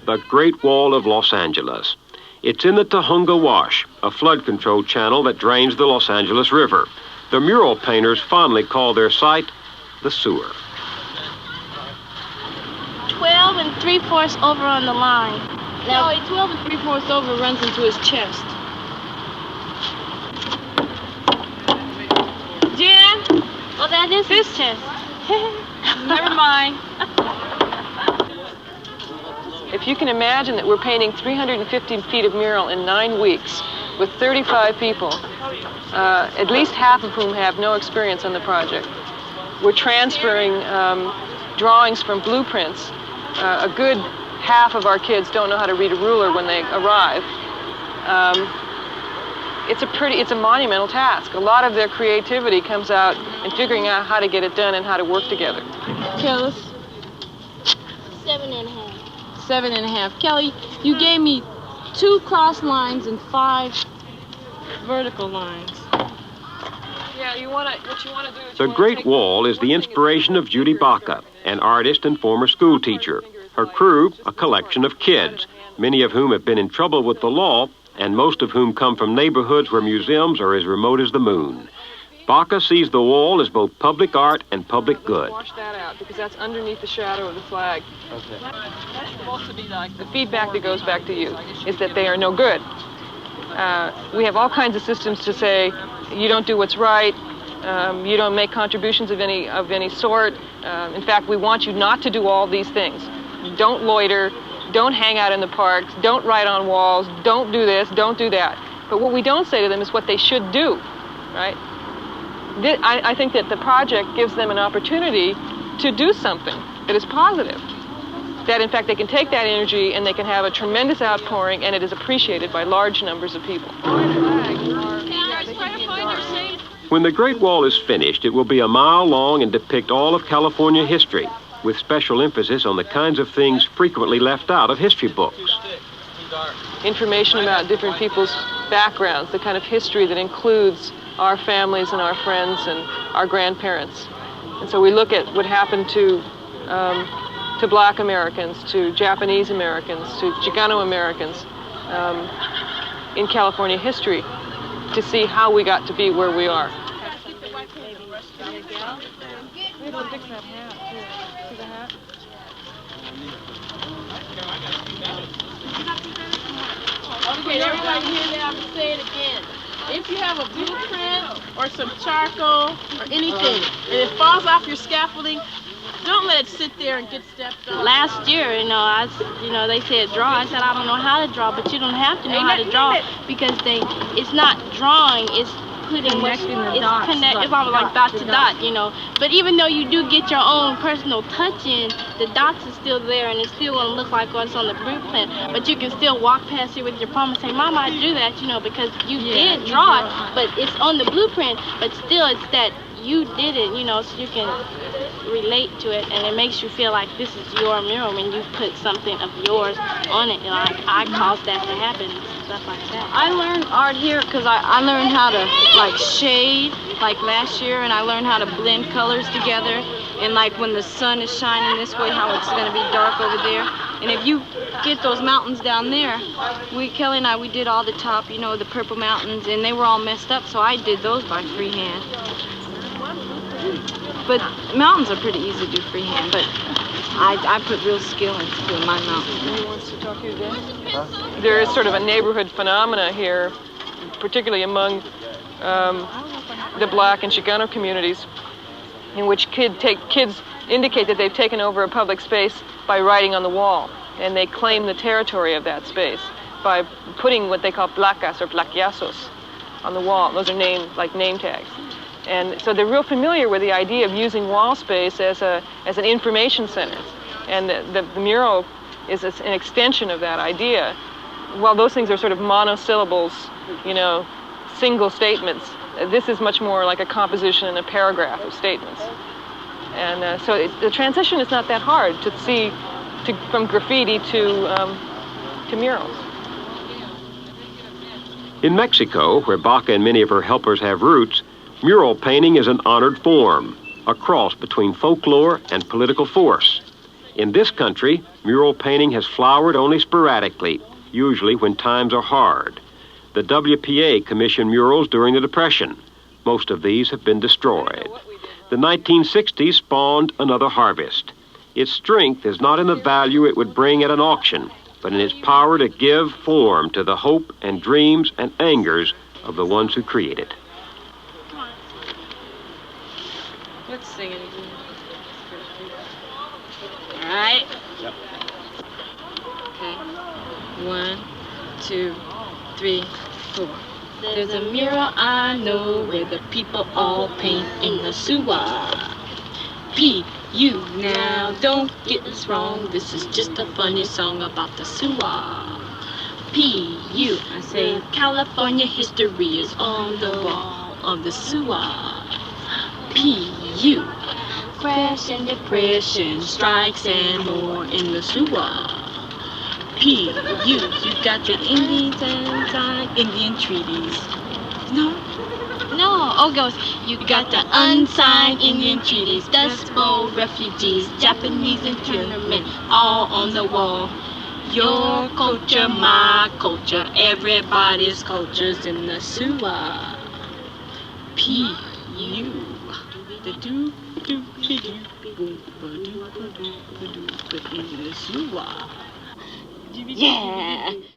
the Great Wall of Los Angeles. It's in the Tujunga Wash, a flood control channel that drains the Los Angeles River. The mural painters fondly call their site the sewer. 12 3/4 over on the line. Now, 12 3/4 over runs into his chest. Jen? Oh, that is his chest. Never mind. If you can imagine that we're painting 350 feet of mural in 9 weeks with 35 people, at least half of whom have no experience on the project. We're transferring drawings from blueprints. A good half of our kids don't know how to read a ruler when they arrive. It's a monumental task. A lot of their creativity comes out in figuring out how to get it done and how to work together. Tell us. 7 1/2. 7 1/2. Kelly, you gave me 2 cross lines and 5 vertical lines. Yeah, what you want to do is... The Great Wall is the inspiration of Judy Baca, an artist and former school teacher. Her crew, a collection of kids, many of whom have been in trouble with the law, and most of whom come from neighborhoods where museums are as remote as the moon. Baca sees the wall as both public art and public good. Wash that out, because that's underneath the shadow of the flag. Okay. That's supposed to be like the feedback that goes back to you, is that they are no good. We have all kinds of systems to say, you don't do what's right, you don't make contributions of any sort. In fact, we want you not to do all these things. Don't loiter, don't hang out in the parks, don't write on walls, don't do this, don't do that. But what we don't say to them is what they should do, right? I think that the project gives them an opportunity to do something that is positive. That, in fact, they can take that energy and they can have a tremendous outpouring, and it is appreciated by large numbers of people. When the Great Wall is finished, it will be a mile long and depict all of California history, with special emphasis on the kinds of things frequently left out of history books. Information about different people's backgrounds, the kind of history that includes our families and our friends and our grandparents. And so we look at what happened to Black Americans, to Japanese Americans, to Chicano Americans in California history to see how we got to be where we are. Okay, everybody hear that? I'm going to say it again. If you have a blueprint or some charcoal or anything, and it falls off your scaffolding, don't let it sit there and get stepped on. Last year, they said draw. I said, I don't know how to draw, but you don't have to know how to draw because it's not drawing, it's connecting the dots. It's almost like dot to dot, But even though you do get your own personal touch in, the dots is still there and it's still going to look like what's on the blueprint. But you can still walk past here with your palm and say, Mama, I drew that, because you did draw it, but it's on the blueprint, but still it's that you did it, so you can relate to it, and it makes you feel like this is your mural when you put something of yours on it. I caused that to happen, stuff like that. I learned art here because I learned how to shade last year, and I learned how to blend colors together, and when the sun is shining this way, how it's going to be dark over there. And if you get those mountains down there, Kelly and I did all the top, the purple mountains, and they were all messed up, so I did those by freehand. But mountains are pretty easy to do freehand, but I put real skill into doing my mountains. Who wants to talk to you today? Huh? There is sort of a neighborhood phenomena here, particularly among the Black and Chicano communities, in which kids indicate that they've taken over a public space by writing on the wall, and they claim the territory of that space by putting what they call placas or plaquiazos on the wall. Those are name tags. And so they're real familiar with the idea of using wall space as an information center. And the mural is an extension of that idea. While those things are sort of monosyllables, single statements, this is much more like a composition and a paragraph of statements. And so the transition is not that hard to see from graffiti to murals. In Mexico, where Baca and many of her helpers have roots, mural painting is an honored form, a cross between folklore and political force. In this country, mural painting has flowered only sporadically, usually when times are hard. The WPA commissioned murals during the Depression. Most of these have been destroyed. The 1960s spawned another harvest. Its strength is not in the value it would bring at an auction, but in its power to give form to the hope and dreams and angers of the ones who create it. Let's sing it again. All right? Yep. Okay. 1, 2, 3, 4. There's a mural I know where the people all paint in the sewer. P.U. Now, don't get this wrong. This is just a funny song about the sewer. P.U. I say California history is on the wall of the sewer. P.U. Crash and Depression, strikes, and more in the sewer. P.U. You got the Indians and Indian treaties. No. No, goes. You got the unsigned Indian treaties, Dust Bowl refugees, Japanese internment, all on the wall. Your culture, my culture, everybody's culture's in the sewer. P.U. In the sewer. Yeah.